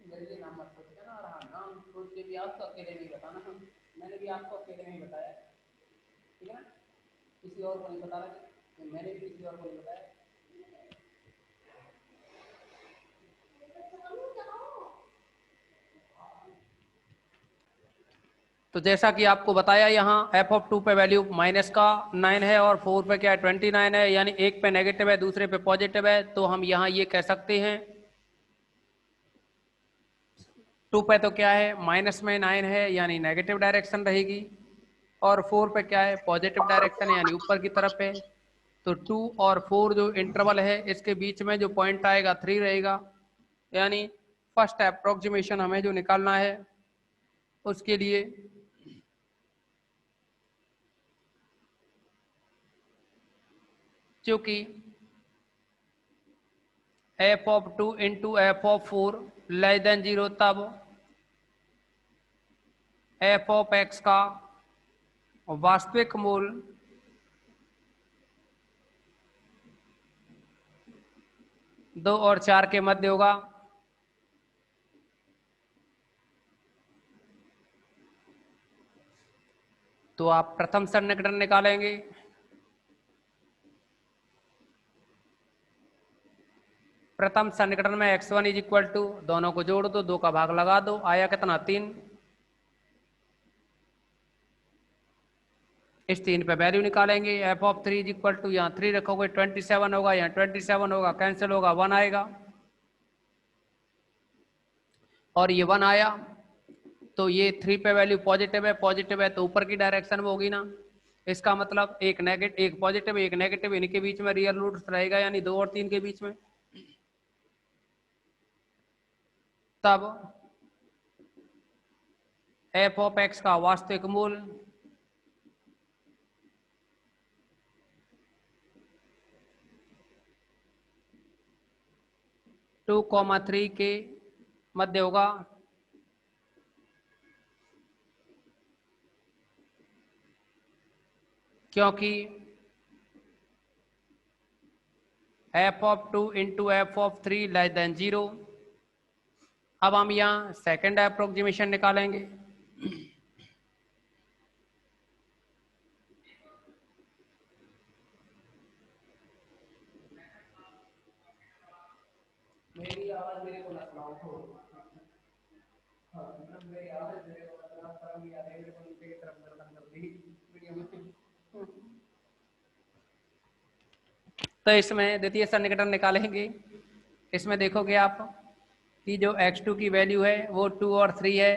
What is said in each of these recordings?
मेरे लिए नाम मत सोच ना, हाँ नाम सोच के भी आपको अकेले नहीं बताना, मैंने भी आपको अकेले नहीं बताया, ठीक है ना, किसी और को नहीं बता रहा, मैंने भी किसी और को नहीं बताया। तो जैसा कि आपको बताया यहाँ f(2) पे वैल्यू माइनस का 9 है और 4 पे क्या है 29 है, यानी एक पे नेगेटिव है दूसरे पे पॉजिटिव है, तो हम यहाँ ये कह सकते हैं 2 पे तो क्या है माइनस में 9 है यानी नेगेटिव डायरेक्शन रहेगी, और 4 पे क्या है पॉजिटिव डायरेक्शन है यानी ऊपर की तरफ है। तो 2 और 4 जो इंटरवल है इसके बीच में जो पॉइंट आएगा 3 रहेगा, यानी फर्स्ट अप्रोक्सीमेशन हमें जो निकालना है उसके लिए चूंकि f(2) into f(4) less than 0, तब f(x) का वास्तविक मूल दो और 4 के मध्य होगा। तो आप प्रथम सन्निकटन निकालेंगे, प्रथम सन्निकटन में x1 इज इक्वल टू, दोनों को जोड़ दो, 2 का भाग लगा दो, आया कितना 3। इस 3 पे वैल्यू निकालेंगे, f(3) इज इक्वल टू, यहाँ 3 रखोगे 27 होगा, यहाँ 27 होगा, कैंसिल होगा, 1 आएगा, और ये 1 आया तो ये 3 पे वैल्यू पॉजिटिव है तो ऊपर की डायरेक्शन में होगी ना, इसका मतलब एक पॉजिटिव एक नेगेटिव, इनके बीच में रियल रूट्स रहेगा यानी 2 और 3 के बीच में। तब f(x) का वास्तविक मूल 2,3 के मध्य होगा, क्योंकि f(2) into f(3) less than 0। अब हम यहाँ सेकेंड अप्रोक्सीमेशन निकालेंगे, मेरी आवाज मेरे को ना सुनाओ, मेरी आवाज मेरे को ना शर्म नहीं आ रही, मेरे को नीचे की तरफ गर्दन कर दी वीडियो में। तो इसमें द्वितीय सन्निकटन निकालेंगे, इसमें देखोगे आप कि जो x2 की वैल्यू है वो 2 और 3 है,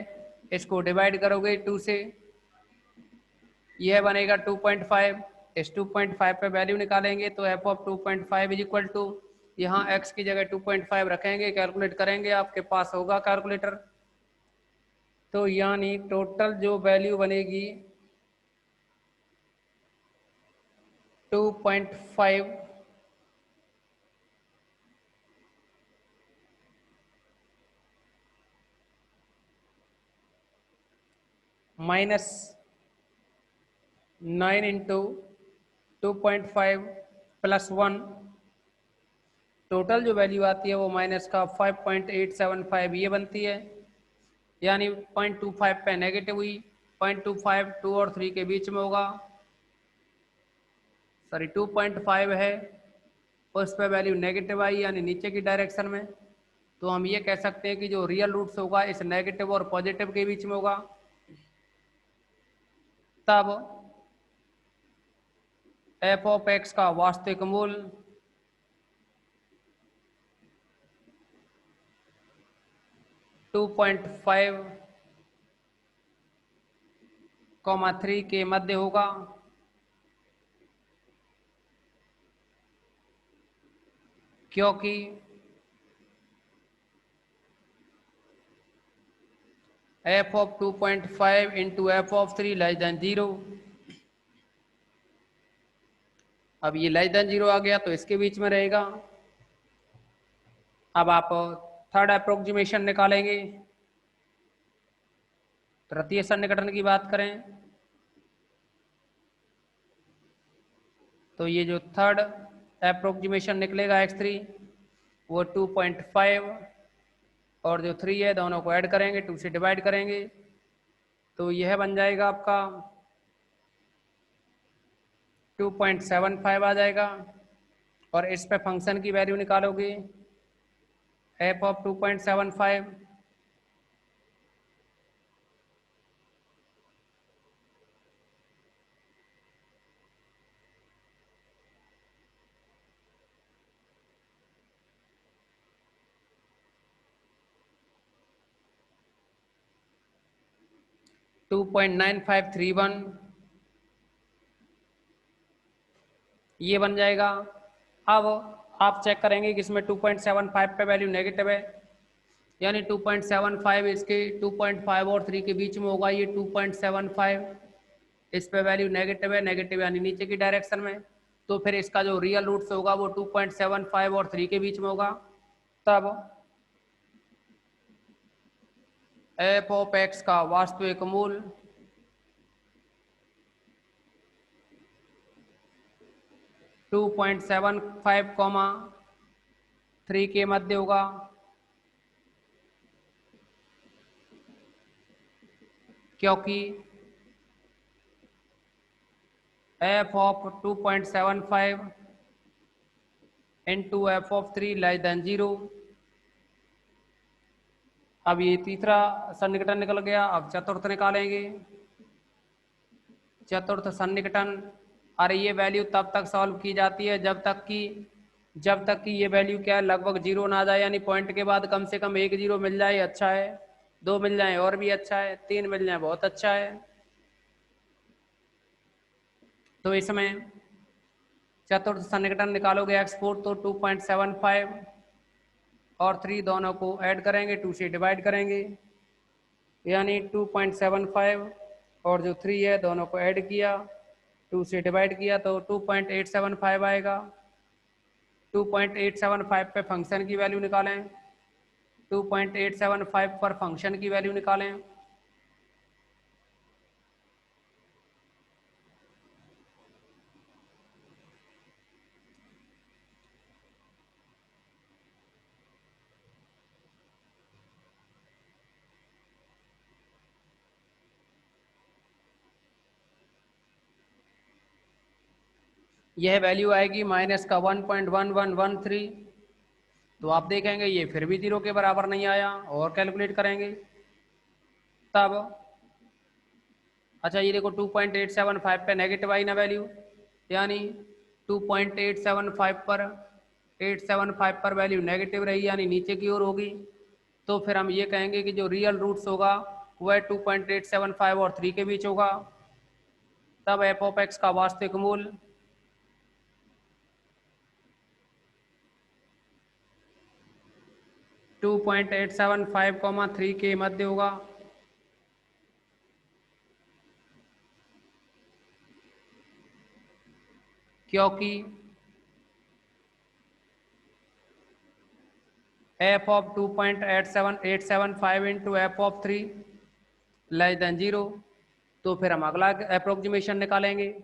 इसको डिवाइड करोगे 2 से, यह बनेगा 2.5, इस 2.5 पे वैल्यू निकालेंगे तो f(2.5) इज इक्वल टू, यहाँ x की जगह 2.5 रखेंगे, कैलकुलेट करेंगे, आपके पास होगा कैलकुलेटर, तो यानी टोटल जो वैल्यू बनेगी 2.5 माइनस 9 इंटू 2.5 प्लस 1, टोटल जो वैल्यू आती है वो माइनस का 5.875 ये बनती है, यानी 0.25 पे नेगेटिव हुई, 0.25 2 और 3 के बीच में होगा, सॉरी 2.5 है, उस पर वैल्यू नेगेटिव आई यानी नीचे की डायरेक्शन में, तो हम ये कह सकते हैं कि जो रियल रूट्स होगा इस नेगेटिव और पॉजिटिव के बीच में होगा। तब f(x) का वास्तविक मूल 2.5, 3 के मध्य होगा, क्योंकि f(2.5) into f(3) less than 0। अब ये लेस देन 0 आ गया तो इसके बीच में रहेगा। अब आप थर्ड अप्रोक्सीमेशन निकालेंगे, तृतीय सन्निकटन की बात करें तो ये जो थर्ड अप्रोक्सीमेशन निकलेगा x3 वो 2.5 और जो 3 है दोनों को ऐड करेंगे, 2 से डिवाइड करेंगे तो यह बन जाएगा आपका 2.75 आ जाएगा। और इस पे फंक्शन की वैल्यू निकालोगे एफ ऑफ 2.75 2.9531 ये बन जाएगा। अब आप चेक करेंगे कि इसमें 2.75 पे वैल्यू नेगेटिव है, यानी 2.75 इसके 2.5 और 3 के बीच में होगा। ये 2.75 इस पे वैल्यू नेगेटिव है, नेगेटिव यानी नीचे की डायरेक्शन में, तो फिर इसका जो रियल रूट्स होगा वो 2.75 और 3 के बीच में होगा। तब एफ ऑफ एक्स का वास्तविक मूल 2.75, 3 के मध्य होगा, क्योंकि F of 2.75 into F of 3 less than 0। अब ये तीसरा सन्निकटन निकल गया। अब चतुर्थ निकालेंगे। चतुर्थ सन्निकटन, अरे ये वैल्यू तब तक सॉल्व की जाती है जब तक कि ये वैल्यू क्या है, लगभग जीरो ना आ जाए, यानी पॉइंट के बाद कम से कम एक जीरो मिल जाए अच्छा है, दो मिल जाए और भी अच्छा है, तीन मिल जाए बहुत अच्छा है। तो इसमें चतुर्थ सन्निकटन निकालोगे x4 तो 2.75 और 3 दोनों को ऐड करेंगे, 2 से डिवाइड करेंगे, यानी 2.75 और जो 3 है दोनों को ऐड किया, 2 से डिवाइड किया तो 2.875 आएगा। 2.875 पे फंक्शन की वैल्यू निकालें, 2.875 पर फंक्शन की वैल्यू निकालें। यह वैल्यू आएगी माइनस का 1.1113। तो आप देखेंगे ये फिर भी जीरो के बराबर नहीं आया, और कैलकुलेट करेंगे तब अच्छा ये देखो 2.875 पे नेगेटिव आई ना वैल्यू, यानी 2.875 पर 875 पर वैल्यू नेगेटिव रही, यानी नीचे की ओर होगी। तो फिर हम ये कहेंगे कि जो रियल रूट्स होगा वह 2.875 और 3 के बीच होगा। तब एफ ऑफ एक्स का वास्तविक मूल 2.875, 3 के मध्य होगा, क्योंकि F of 2.875 into F of 3 less than 0। तो फिर हम अगला अप्रोक्सीमेशन निकालेंगे।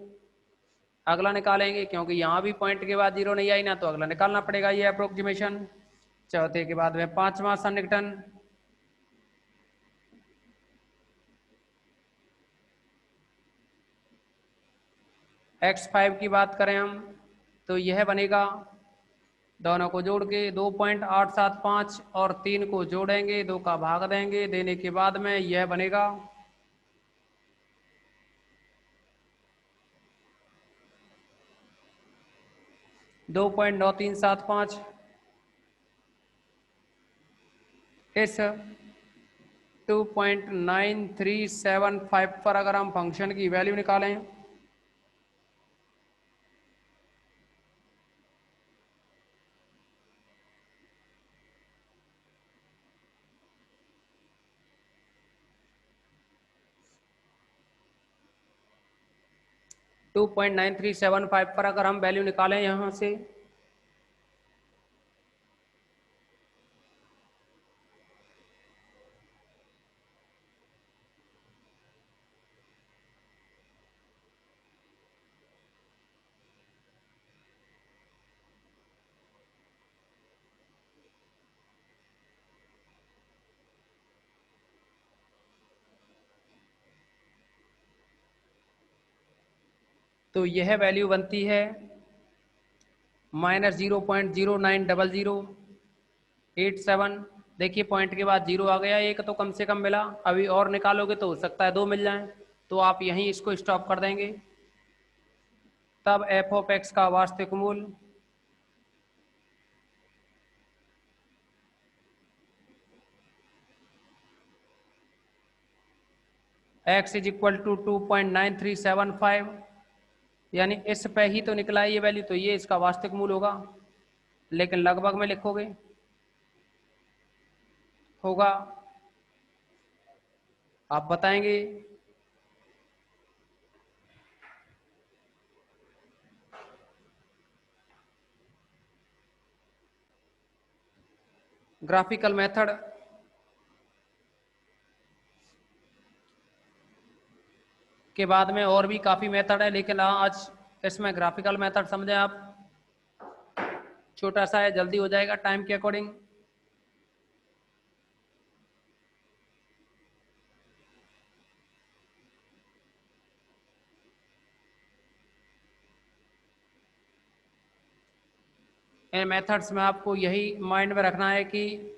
अगला निकालेंगे क्योंकि यहाँ भी पॉइंट के बाद जीरो नहीं आई ना, तो अगला निकालना पड़ेगा ये अप्रोक्सीमेशन। चौथे के बाद में पांचवा सन्निकटन, x5 की बात करें हम तो यह बनेगा, दोनों को जोड़ के 2.875 और 3 को जोड़ेंगे, 2 का भाग देंगे, देने के बाद में यह बनेगा 2.9375। इस 2.9375 पर अगर हम फंक्शन की वैल्यू निकालें 2.9375 पर अगर हम वैल्यू निकालें यहाँ से, तो यह वैल्यू बनती है -0.090087। देखिए पॉइंट के बाद जीरो आ गया, एक तो कम से कम मिला, अभी और निकालोगे तो हो सकता है दो मिल जाए, तो आप यहीं इसको स्टॉप कर देंगे। तब एफ ऑफ एक्स का वास्तविक मूल x इज इक्वल टू 2.9375, यानी इस पे ही तो निकला है ये वैल्यू, तो ये इसका वास्तविक मूल होगा, लेकिन लगभग में लिखोगे होगा, आप बताएंगे। ग्राफिकल मेथड के बाद में और भी काफ़ी मेथड है, लेकिन आज इसमें ग्राफिकल मेथड समझें आप, छोटा सा है, जल्दी हो जाएगा टाइम के अकॉर्डिंग। इन मेथड्स में आपको यही माइंड में रखना है कि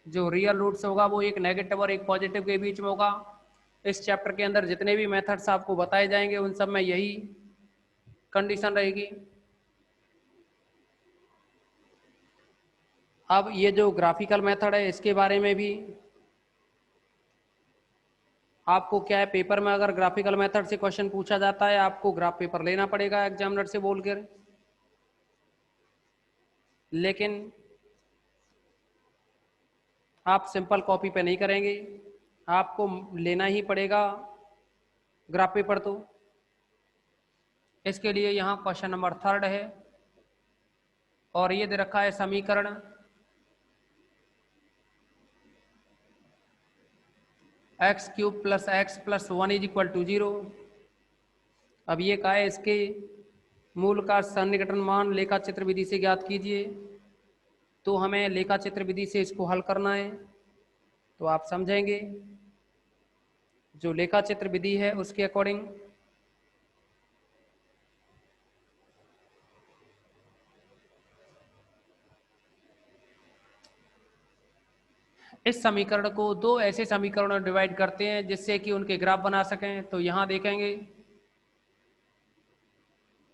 जो रियल रूट्स होगा वो एक नेगेटिव और एक पॉजिटिव के बीच में होगा। इस चैप्टर के अंदर जितने भी मेथड्स आपको बताए जाएंगे उन सब में यही कंडीशन रहेगी। अब ये जो ग्राफिकल मेथड है इसके बारे में भी आपको क्या है, पेपर में अगर ग्राफिकल मेथड से क्वेश्चन पूछा जाता है आपको ग्राफ पेपर लेना पड़ेगा एग्जामिनर से बोलकर, लेकिन आप सिंपल कॉपी पे नहीं करेंगे, आपको लेना ही पड़ेगा ग्राफ पेपर। तो इसके लिए यहाँ क्वेश्चन नंबर 3 है और ये दे रखा है समीकरण x³ + x + 1 is equal to 0। अब ये कहा है इसके मूल का सन्निकटन मान लेखा चित्र विधि से ज्ञात कीजिए, तो हमें लेखा चित्र विधि से इसको हल करना है। तो आप समझेंगे जो लेखा चित्र विधि है उसके अकॉर्डिंग इस समीकरण को दो ऐसे समीकरणों में डिवाइड करते हैं जिससे कि उनके ग्राफ बना सकें। तो यहाँ देखेंगे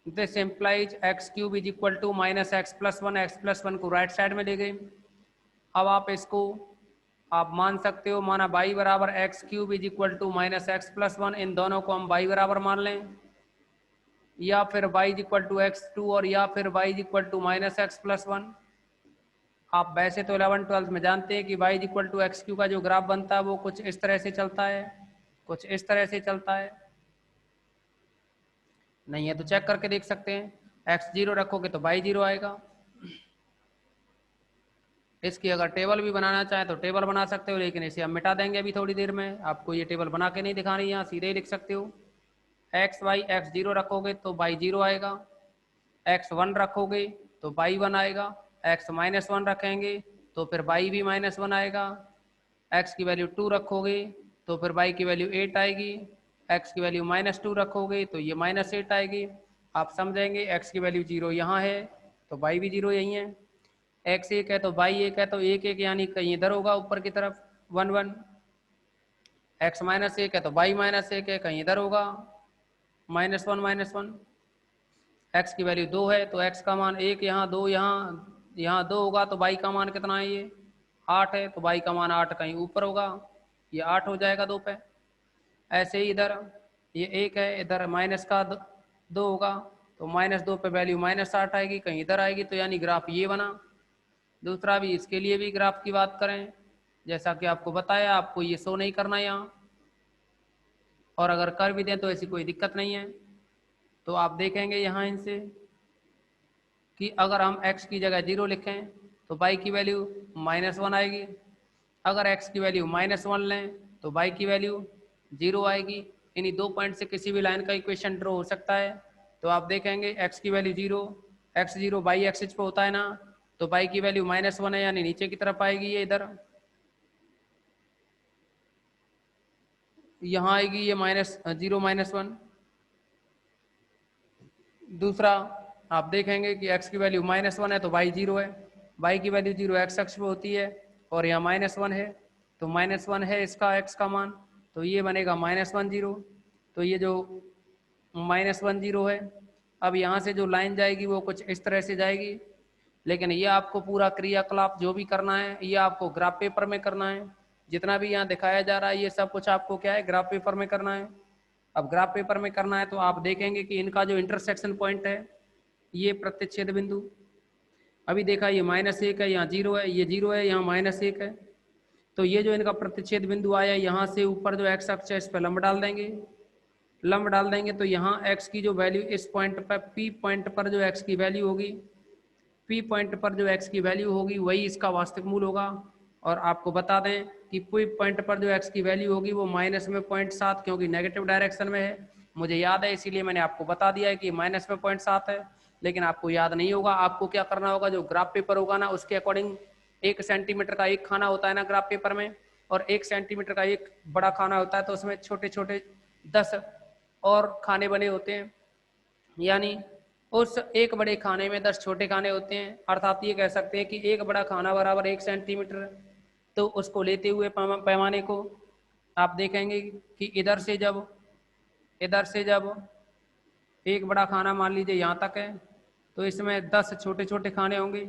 this implies x³ is equal to -x + 1, x + 1 को राइट साइड में ले गए। अब आप इसको आप मान सकते हो, माना y बराबर x³ is equal to -x + 1, इन दोनों को हम y बराबर मान लें, या फिर y is equal to x2 और या फिर y is equal to -x + 1। आप वैसे तो 11th-12th में जानते हैं कि y is equal to x³ का जो ग्राफ बनता है वो कुछ इस तरह से चलता है, कुछ इस तरह से चलता है। नहीं है तो चेक करके देख सकते हैं, x0 रखोगे तो y0 आएगा। इसकी अगर टेबल भी बनाना चाहें तो टेबल बना सकते हो, लेकिन इसे हम मिटा देंगे अभी थोड़ी देर में, आपको ये टेबल बना के नहीं दिखानी, यहाँ सीधे ही लिख सकते हो। xy x0 रखोगे तो y0 आएगा, x1 रखोगे तो y1 आएगा, x-1 रखेंगे तो फिर y भी -1 आएगा, x की वैल्यू 2 रखोगे तो फिर y की वैल्यू 8 आएगी, x की वैल्यू -2 रखोगे तो ये -8 आएगी। आप समझेंगे x की वैल्यू 0 यहाँ है तो y भी 0 यही है, x 1 है तो y 1 है, तो 1 1 यानी कहीं इधर होगा ऊपर की तरफ 1 1, x -1 है तो y -1 है कहीं इधर होगा -1 -1, x की वैल्यू 2 है तो x का मान 1 यहाँ 2 यहाँ 2 होगा, तो y का मान कितना है, ये 8 है तो y का मान 8 कहीं ऊपर होगा, ये 8 हो जाएगा 2 पे। ऐसे ही इधर ये 1 है, इधर माइनस का 2 होगा तो -2 पे वैल्यू -8 आएगी, कहीं इधर आएगी, तो यानी ग्राफ ये बना। दूसरा भी इसके लिए भी ग्राफ की बात करें, जैसा कि आपको बताया, आपको ये शो नहीं करना यहाँ, और अगर कर भी दें तो ऐसी कोई दिक्कत नहीं है। तो आप देखेंगे यहाँ इनसे कि अगर हम x की जगह 0 लिखें तो y की वैल्यू -1 आएगी, अगर x की वैल्यू -1 लें तो y की वैल्यू 0 आएगी। इन्हीं दो पॉइंट से किसी भी लाइन का इक्वेशन ड्रॉ हो सकता है। तो आप देखेंगे x की वैल्यू 0, x0 y एक्सिस पे होता है ना, तो y की वैल्यू -1 है यानी नीचे की तरफ आएगी, ये इधर यहाँ आएगी, ये -0 -1, दूसरा आप देखेंगे कि x की वैल्यू -1 है तो y 0 है, y की वैल्यू 0 x अक्ष पे होती है और यहाँ -1 है तो -1 है इसका x का मान, तो ये बनेगा -1 0। तो ये जो -1 0 है, अब यहाँ से जो लाइन जाएगी वो कुछ इस तरह से जाएगी, लेकिन ये आपको पूरा क्रियाकलाप जो भी करना है ये आपको ग्राफ पेपर में करना है। जितना भी यहाँ दिखाया जा रहा है ये सब कुछ आपको क्या है, ग्राफ पेपर में करना है। अब ग्राफ पेपर में करना है तो आप देखेंगे कि इनका जो इंटरसेक्शन पॉइंट है ये प्रतिच्छेद बिंदु, अभी देखा ये -1 है, यहाँ 0 है, ये 0 है, यहाँ -1 है, तो ये जो इनका प्रतिच्छेद बिंदु आया यहाँ से ऊपर जो x अक्ष है इस पर लंब डाल देंगे, लंब डाल देंगे तो यहाँ x की जो वैल्यू इस पॉइंट पर P पॉइंट पर जो x की वैल्यू होगी, P पॉइंट पर जो x की वैल्यू होगी वही इसका वास्तविक मूल होगा। और आपको बता दें कि P पॉइंट पर जो x की वैल्यू होगी वो -0.7, क्योंकि नेगेटिव डायरेक्शन में है, मुझे याद है इसीलिए मैंने आपको बता दिया है कि -0.7 है। लेकिन आपको याद नहीं होगा, आपको क्या करना होगा, जो ग्राफ पेपर होगा ना उसके अकॉर्डिंग 1 सेंटीमीटर का एक खाना होता है ना ग्राफ पेपर में, और 1 सेंटीमीटर का एक बड़ा खाना होता है, तो उसमें छोटे छोटे 10 और खाने बने होते हैं, यानी उस एक बड़े खाने में 10 छोटे खाने होते हैं। अर्थात ये कह सकते हैं कि एक बड़ा खाना बराबर 1 सेंटीमीटर। तो उसको लेते हुए पैमाने को आप देखेंगे कि इधर से जब एक बड़ा खाना मान लीजिए यहाँ तक है तो इसमें 10 छोटे छोटे खाने होंगे।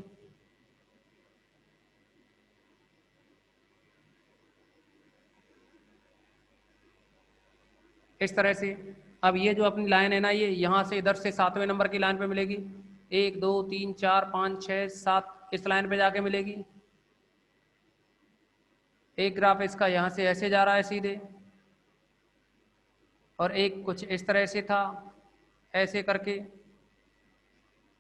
इस तरह से अब ये जो अपनी लाइन है ना, ये यहाँ से इधर से 7वें नंबर की लाइन पे मिलेगी, 1 2 3 4 5 6 7 इस लाइन पे जाके मिलेगी। एक ग्राफ इसका यहाँ से ऐसे जा रहा है सीधे, और एक कुछ इस तरह से था ऐसे करके।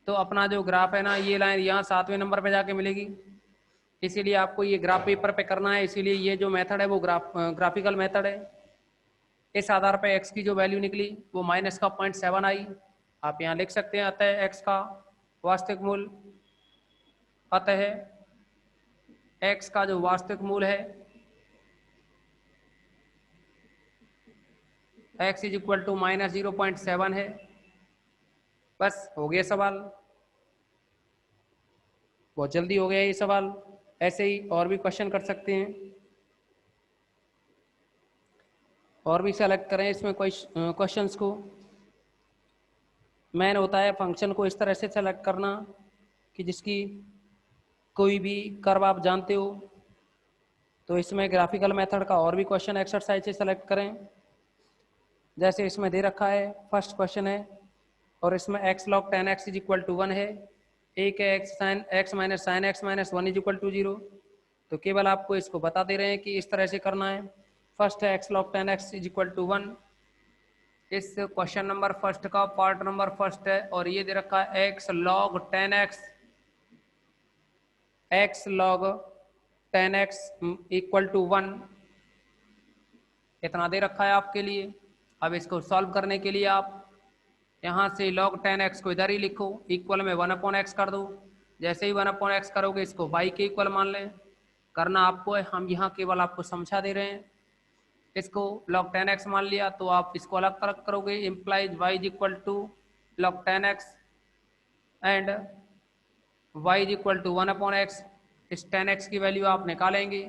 तो अपना जो ग्राफ है ना, ये लाइन यहाँ 7वें नंबर पे जाके मिलेगी। इसीलिए आपको ये ग्राफ पेपर पे करना है, इसीलिए ये जो मेथड है वो ग्राफिकल मेथड है। इस आधार पर x की जो वैल्यू निकली वो -0.7 आई। आप यहाँ लिख सकते हैं अतः x का वास्तविक मूल, अतः x का जो वास्तविक मूल है x इज इक्वल टू -0.7 है। बस हो गया सवाल, बहुत जल्दी हो गया ये सवाल। ऐसे ही और भी क्वेश्चन कर सकते हैं, और भी सेलेक्ट करें इसमें क्वेश्चंस को। मेन होता है फंक्शन को इस तरह से सेलेक्ट करना कि जिसकी कोई भी कर्व आप जानते हो। तो इसमें ग्राफिकल मेथड का और भी क्वेश्चन एक्सरसाइज से सेलेक्ट करें। जैसे इसमें दे रखा है, फर्स्ट क्वेश्चन है और इसमें x log tan x is equal to 1 है, एक है x minus sine x minus 1 is equal to 0। तो केवल आपको इसको बता दे रहे हैं कि इस तरह से करना है। फर्स्ट है x log tan x is equal to 1, इस क्वेश्चन नंबर फर्स्ट का पार्ट नंबर फर्स्ट है, और ये दे रखा है x log tan x equal to 1, इतना दे रखा है आपके लिए। अब इसको सॉल्व करने के लिए आप यहाँ से log tan x को इधर ही लिखो, इक्वल में 1/x कर दो। जैसे ही 1/x करोगे इसको y के इक्वल मान लें, करना आपको है, हम यहाँ केवल आपको समझा दे रहे हैं। इसको log tan x मान लिया तो आप इसको अलग अलग करोगे, implies y is equal to log tan x and y is equal to 1/x। इस tan x की वैल्यू आप निकालेंगे,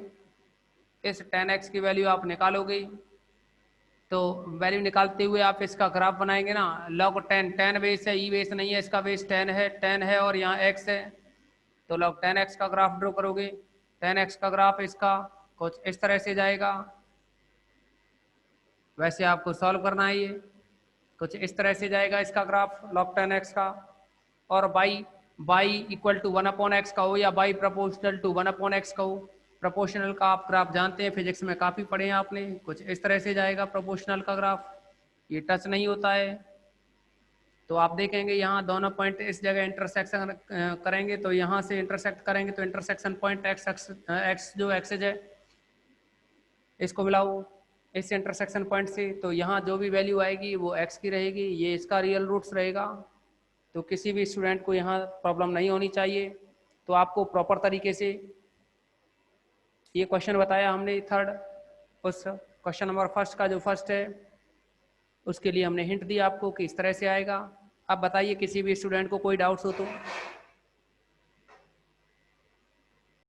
इस tan x की वैल्यू आप निकालोगे तो वैल्यू निकालते हुए आप इसका ग्राफ बनाएंगे ना। log tan बेस है, ई बेस नहीं है, इसका बेस tan है और यहाँ x है, तो log tan x का ग्राफ ड्रॉ करोगे। tan x का ग्राफ इसका कुछ इस तरह से जाएगा, वैसे आपको सॉल्व करना है, ये कुछ इस तरह से जाएगा इसका ग्राफ log tan x का। और y इक्वल टू 1/x का हो या y प्रोपोर्शनल टू 1/x का हो, प्रोपोर्शनल का आप ग्राफ जानते हैं, फिजिक्स में काफ़ी पढ़े हैं आपने, कुछ इस तरह से जाएगा प्रोपोर्शनल का ग्राफ, ये टच नहीं होता है। तो आप देखेंगे यहाँ दोनों पॉइंट इस जगह इंटरसेक्शन करेंगे, तो यहाँ से इंटरसेक्ट करेंगे तो इंटरसेक्शन पॉइंट एक्स जो एक्सेज है इसको मिलाओ इस इंटरसेक्शन पॉइंट से, तो यहाँ जो भी वैल्यू आएगी वो x की रहेगी, ये इसका रियल रूट्स रहेगा। तो किसी भी स्टूडेंट को यहाँ प्रॉब्लम नहीं होनी चाहिए। तो आपको प्रॉपर तरीके से ये क्वेश्चन बताया हमने थर्ड, उस क्वेश्चन नंबर फर्स्ट का जो फर्स्ट है उसके लिए हमने हिंट दिया आपको कि इस तरह से आएगा। अब बताइए किसी भी स्टूडेंट को कोई डाउट्स हो तो।